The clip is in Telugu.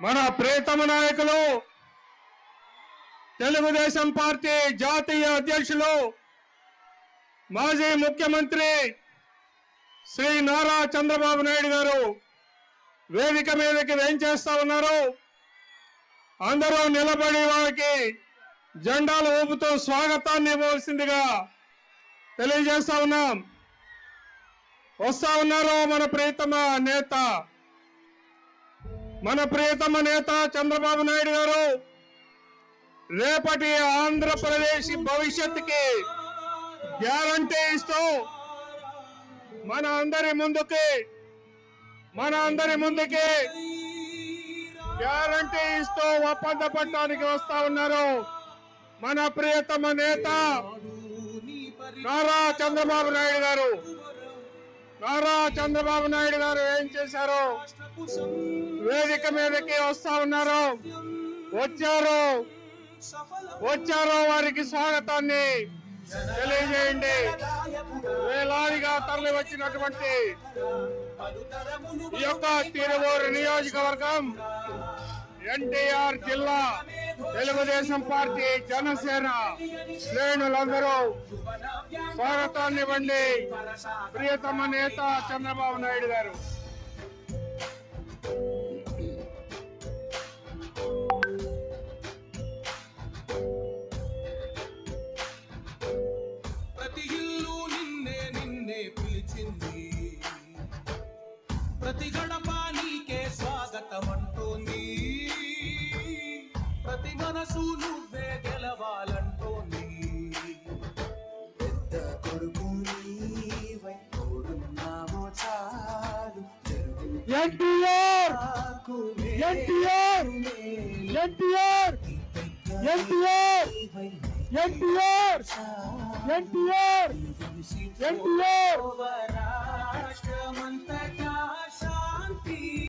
మన ప్రియతమ నాయకులు తెలుగుదేశం పార్టీ జాతీయ అధ్యక్షులు మాజీ ముఖ్యమంత్రి శ్రీ నారా చంద్రబాబు నాయుడు గారు వేదిక మీదకి వేంచేస్తా ఉన్నారు. అందరూ నిలబడి వారికి జెండాలు ఊపుతూ స్వాగతాన్ని ఇవ్వవలసిందిగా తెలియజేస్తా ఉన్నాం. వస్తా ఉన్నారు మన ప్రియతమ నేత చంద్రబాబు నాయుడు గారు. రేపటి ఆంధ్రప్రదేశ్ భవిష్యత్తుకి గ్యారంటీ ఇస్తూ మన అందరి ముందుకి గ్యారంటీ ఇస్తూ ఒప్పంద పట్టానికి వస్తా ఉన్నారు మన ప్రియతమ నేత నారా చంద్రబాబు నాయుడు గారు ఏం చేశారు? వేదిక మీదకి వస్తా ఉన్నారు. వచ్చారో వారికి స్వాగతాన్ని తెలియజేయండి. వేలాదిగా తరలి వచ్చినటువంటి ఈ యొక్క తిరువూరు నియోజకవర్గం ఎన్టీఆర్ జిల్లా తెలుగుదేశం పార్టీ జనసేన శ్రేణులందరూ స్వాగతాన్ని ఇవ్వండి ప్రియతమ నేత చంద్రబాబు నాయుడు గారు. ప్రతి ఇల్లు నిన్నే పిలిచింది, ప్రతి గడప నీకే స్వాగతం అంటోంది, ప్రతి మనసు నువ్వే గెలవాలంటోంది. పెద్ద కొడుకు నీవై తోడున్నామో చాలు, ఎన్టీఆర్